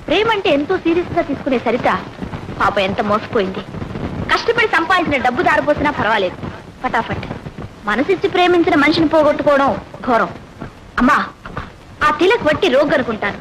ప్రేమ అంటే ఎంతో సీరియస్ గా తీసుకునే సరిత పాప ఎంత మోసపోయింది. కష్టపడి సంపాదించిన డబ్బు దారిపోసినా పర్వాలేదు, ఫటాఫట్ మనసిచ్చి ప్రేమించిన మనిషిని పోగొట్టుకోవడం ఘోరం. అమ్మా, ఆ తిలక్ వట్టి రోగ్ అనుకుంటాను.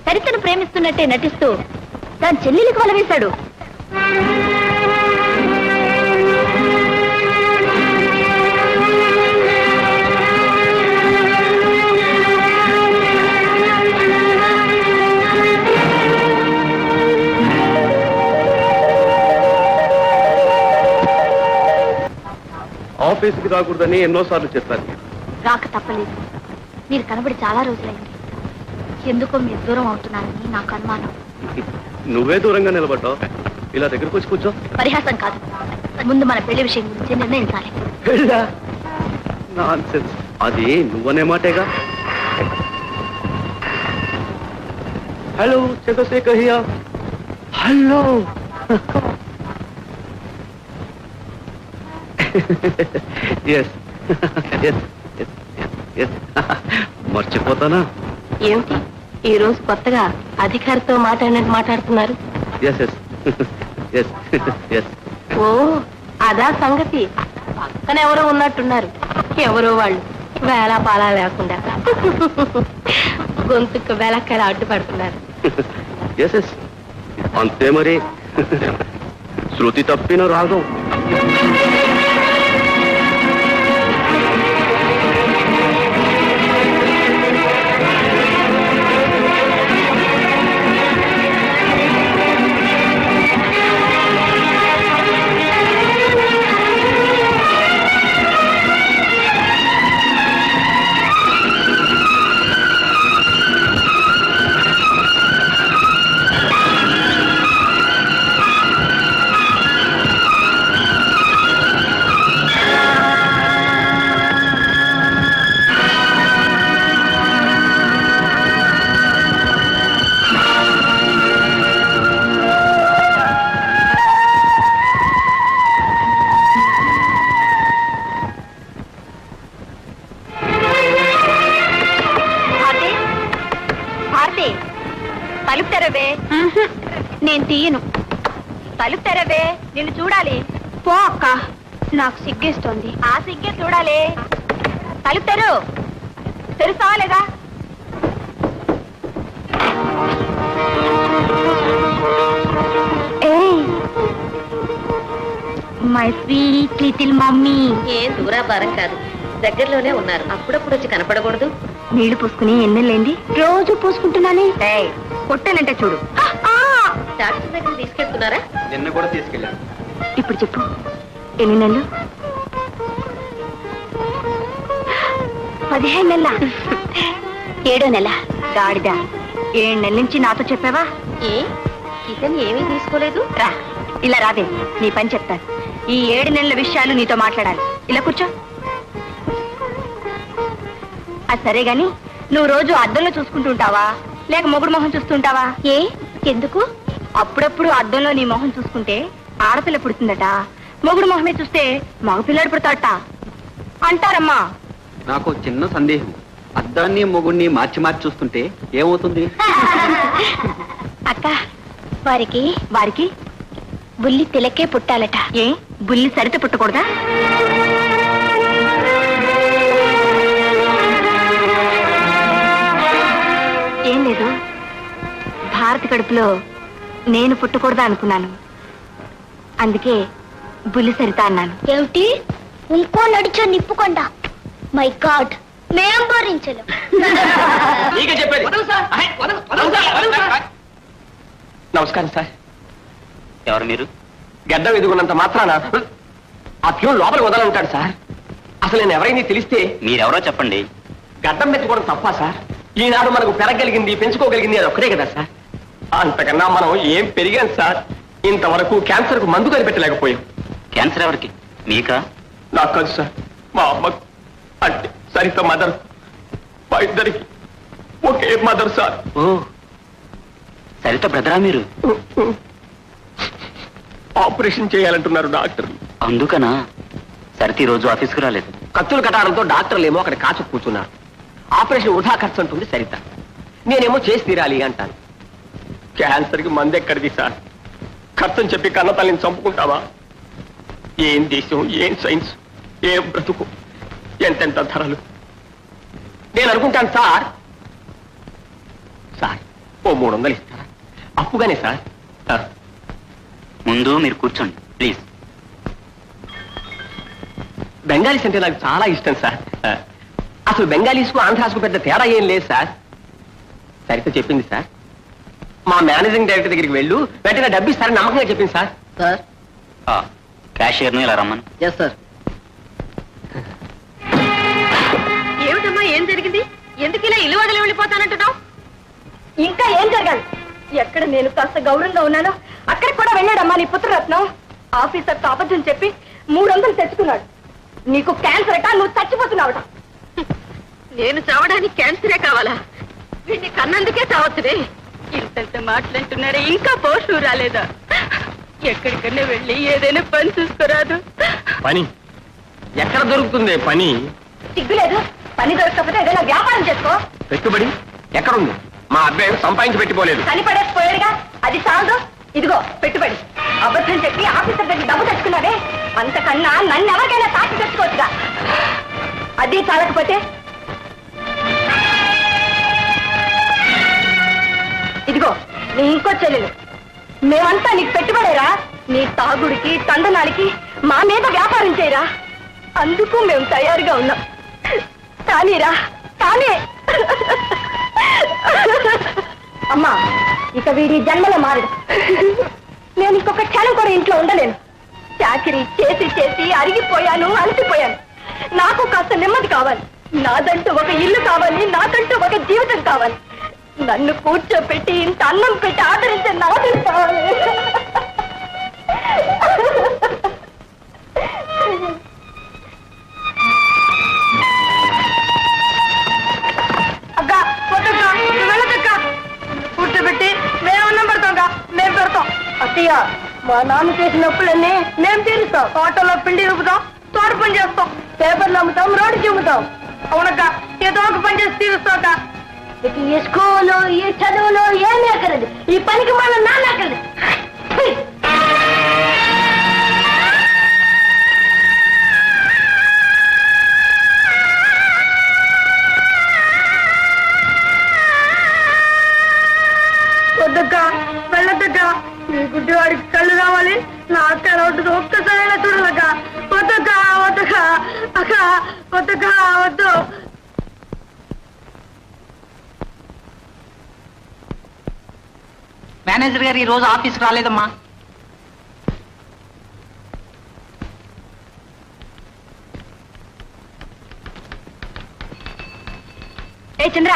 సరితను ప్రేమిస్తున్నట్టే నటిస్తూ దాని చెల్లెలికి వల వేశాడు. ఆఫీస్కి రాకూడదని ఎన్నోసార్లు చెప్పాను. రాక తప్పలేదు. మీరు కనబడి చాలా రోజులైంది. ఎందుకో మీరు దూరం అవుతున్నారని నాకు అనుమానం. నువ్వే దూరంగా నిలబడ్డావు. ఇలా దగ్గరకు వచ్చి కూర్చో. పరిహాసం కాదు, ముందు మన పెళ్లి విషయం గురించి నిర్ణయించాలి. నాన్సెన్స్. అది నువ్వనే మాటేగా. Hello Chandrasekhar here. Hello. Yes yes yes. మర్చిపోతానా? ఏమిటి ఈ రోజు కొత్తగా అధికారితో మాట్లాడినట్టు మాట్లాడుతున్నారు? Yes yes yes yes. ఓ, అదా సంగతి. పక్కన ఎవరో ఉన్నట్టున్నారు. ఎవరో వాళ్ళు వేళ పాలా లేకుండా గొంతుకు వేళక్కర అడ్డుపడుతున్నారు. ఎస్ ఎస్, అంతే మరి. శృతి తప్పిన రాగం. తలుపు తెరవే. నేను తీయను. తలుపు తెరవే, నిన్ను చూడాలి. పో అక్క, నాకు సిగ్గేస్తోంది. ఆ సిగ్గే చూడాలి. తలుపు తెరు. తెరుస్తావా లేదా? My sweet little mummy. ఏం దూరాభారం కాదు, దగ్గరలోనే ఉన్నారు. అప్పుడప్పుడు వచ్చి కనపడకూడదు? నీళ్లు పూసుకుని ఎన్నెళ్ళైంది? రోజు పూసుకుంటున్నానే. కొట్టానంటే చూడు. డాక్టర్ దగ్గర తీసుకెళ్తున్నారా? నిన్న కూడా తీసుకెళ్ళాను. ఇప్పుడు చెప్పు, ఎన్ని నెలలు? 15 నెలల. 7వ నెల. గాడిద. 7 నెలల నుంచి నాతో చెప్పావా? ఏ కిచెన్ ఏమీ తీసుకోలేదు? రా, ఇలా రాదే, నీ పని చెప్తాను. ఈ 7 నెలల విషయాలు నీతో మాట్లాడాలి. ఇలా కూర్చో. అది సరే గాని, నువ్వు రోజు అద్దంలో చూసుకుంటుంటావా లేక మొగుడు మొహం చూస్తుంటావా? ఎందుకు? అప్పుడప్పుడు అద్దంలో నీ మొహం చూసుకుంటే ఆడపిల్ల పుడుతుందట, మొగుడు మొహమే చూస్తే మగపిల్లాడు పుడతాడట అంటారమ్మా. నాకు చిన్న సందేహం. అద్దాన్ని మొగుడిని మార్చి మార్చి చూస్తుంటే ఏమవుతుంది? అక్క, వారికి బుల్లి తిలకే పుట్టాలట. బుల్లి సరిత పుట్టకూడదా? ఏం లేదు, భారతి కడుపులో నేను పుట్టకూడదా అనుకున్నాను. అందుకే బుల్లి సరిత అన్నాను. ఏమిటి? ఇంకో నడిచో నిప్పుకొండ. మై గాడ్, మేం భరించలేం. నమస్కారం సార్. ఎవరు మీరు? గడ్డం ఎదుగున్నంత మాత్రాన ఆ ప్యూన్ లోపల వదలంటాడు సార్. అసలు నేను ఎవరైనా తెలిస్తే. మీరెవరో చెప్పండి. గడ్డం పెంచుకోవడం తప్పా సార్? ఈనాడు మనకు పెరగలిగింది, పెంచుకోగలిగింది అది ఒక్కడే కదా సార్. అంతకన్నా మనం ఏం పెరిగాం సార్. ఇంతవరకు క్యాన్సర్ కు మందు కనిపెట్టలేకపోయాం. క్యాన్సర్ ఎవరికి? మీకా? నాకు కాదు సార్, మా అమ్మకు. అంటే సరిత మదర్. మా ఇద్దరికి ఒకే మదర్ సార్. ఓ, సరిత బ్రదరా మీరు? ఆపరేషన్ చేయాలంటున్నారు డాక్టర్. అందుకనా సరిత ఈ రోజు ఆఫీస్కు రాలేదు? కత్తులు కట్టడంతో డాక్టర్లు ఏమో అక్కడ కాచు కూర్చున్నారు. ఆపరేషన్ వృధా ఖర్చు అంటుంది సరిత. నేనేమో చేసి తీరాలి అంటాను. క్యాన్సర్కి మందు ఎక్కడిది సార్? ఖర్చని చెప్పి కన్న తల్లిని చంపుకుంటావా? ఏం దేశం, ఏం సైన్స్, ఏం బ్రతుకు, ఎంతెంత ధరలు. నేను అనుకుంటాను సార్, ఓ 300 ఇస్తారా? అప్పుగానే సార్. ముందు మీరు కూర్చోండి ప్లీజ్. బెంగాలీస్ అంటే నాకు చాలా ఇష్టం సార్. అసలు బెంగాలీస్కు ఆంధ్రాస్కు పెద్ద తేడా ఏం లేదు సార్. సరిగ్గా చెప్పింది సార్. మా మేనేజింగ్ డైరెక్టర్ దగ్గరికి వెళ్ళు, వెంటనే డబ్బు ఇస్తారని నమ్మకంగా చెప్పింది సార్. సార్ క్యాషియర్ని ఇలా రమ్మను. Yes sir. ఏమిటమ్మా, ఏం జరిగింది? ఎందుకు ఇలా ఇల్లు వదిలి వెళ్ళిపోతానంటున్నావు? ఇంకా ఏం జరగాలి? ఎక్కడ నేను కాస్త గౌరవంగా ఉన్నానో అక్కడ కూడా వెళ్ళాడమ్మా నీ పుత్రరత్నం. ఆఫీసర్తో అబద్ధం చెప్పి 300 తెచ్చుకున్నాడు. నీకు క్యాన్సర్ అట, నువ్వు చచ్చిపోతున్నావుట. నేను చావడానికి క్యాన్సరే కావాలా? వీడిని కన్నందుకే చావచ్చునే. ఇంతంత మాట్లాడుతున్నారే, ఇంకా పోషు రాలేదా? ఎక్కడికన్నా వెళ్ళి ఏదైనా పని చూసుకోరాదు? పని ఎక్కడ దొరుకుతుంది? పని సిగ్గులేదు? పని దొరకకపోతే ఏదైనా వ్యాపారం చేసుకో. పెట్టుబడి ఎక్కడుంది? మా అబ్బాయి సంపాదించి పెట్టిపోలేదు. కనిపడేసిపోయాడుగా, అది చాలదు. ఇదిగో పెట్టుబడి. అబద్ధం చెప్పి ఆఫీసర్ దగ్గర డబ్బు తెచ్చుకున్నాడే, అంతకన్నా నన్ను ఎవరికైనా తాకి తెచ్చుకోవచ్చుగా. అది చాలకపోతే ఇదిగో నీ ఇంకో చెల్లెలు. మేమంతా నీకు పెట్టుబడేరా. నీ తాగుడికి తందనానికి మా మీద వ్యాపారం చేయరా. అందుకు మేము తయారుగా ఉన్నాం. కానీరా, కానీ అమ్మా, ఇక వీడి జన్మలో మారడు. నేను ఇంకొక క్షణం కూడా ఇంట్లో ఉండలేను. చాకరీ చేసి చేసి అరిగిపోయాను, అలసిపోయాను. నాకు కాస్త నెమ్మది కావాలి. నాదంటూ ఒక ఇల్లు కావాలి, నాకంటూ ఒక జీవితం కావాలి. నన్ను కూర్చోపెట్టి ఇంత అన్నం పెట్టి ఆదరించే నాదు కావాలి. అక్క, వద్దక్క, వెళ్ళదక్క. కూర్చోబెట్టి మేము అన్నం పెడతాంగా, మేము పెడతాం. అత్తయ్య, మా నాన్న చేసిన అప్పులన్నీ మేము తీరుస్తాం. తోటలో పిండి రుపుతాం, తోట పని చేస్తాం, పేపర్లు అమ్ముతాం, రోడ్డు చూపుతాం. అవునక్క, ఏదో ఒక పని చేసి తీరుస్తాక. ఈ స్కూలు, ఈ చదువులు ఏమీ అక్కర్లేదు. ఈ పనికి మన నాన్న అక్కర్లేదు. వద్దక్క, వెళ్ళద్దక్క. నీ గుడ్డివాడికి కళ్ళు కావాలి, నా అక్క రోడ్డు ఒక్కసారైనా చూడాలక్క. వద్దక్క, వద్దక్క, అక్క, వద్దక్క, వద్దు. మేనేజర్ గారు ఈ రోజు ఆఫీస్కి రాలేదమ్మా. ఏ చంద్ర,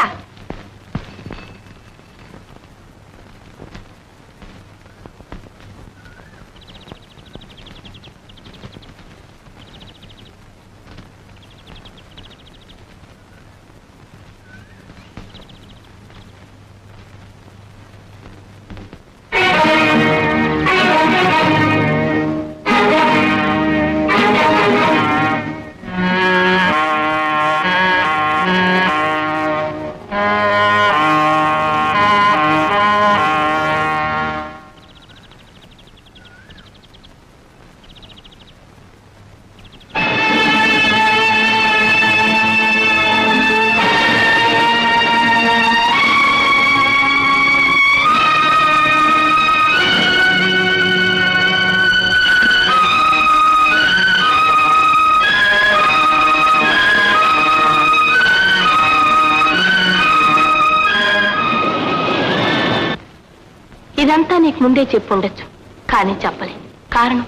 ఇదంతా నీకు ముందే చెప్పుండొచ్చు, కానీ చెప్పలేదు. కారణం,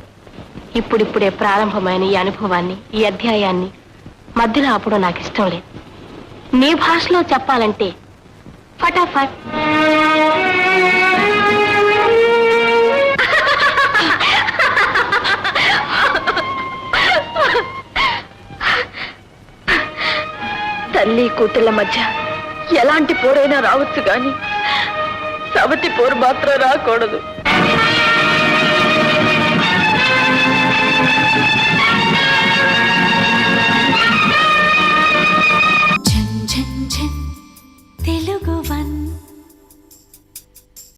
ఇప్పుడిప్పుడే ప్రారంభమైన ఈ అనుభవాన్ని, ఈ అధ్యాయాన్ని మధ్యలో ఆపడం నాకు ఇష్టం లేదు. నీ భాషలో చెప్పాలంటే ఫటాఫట్. తల్లి కూతుళ్ళ మధ్య ఎలాంటి పోరైనా రావచ్చు గాని సవతి పోరు మాత్రం రాకూడదు.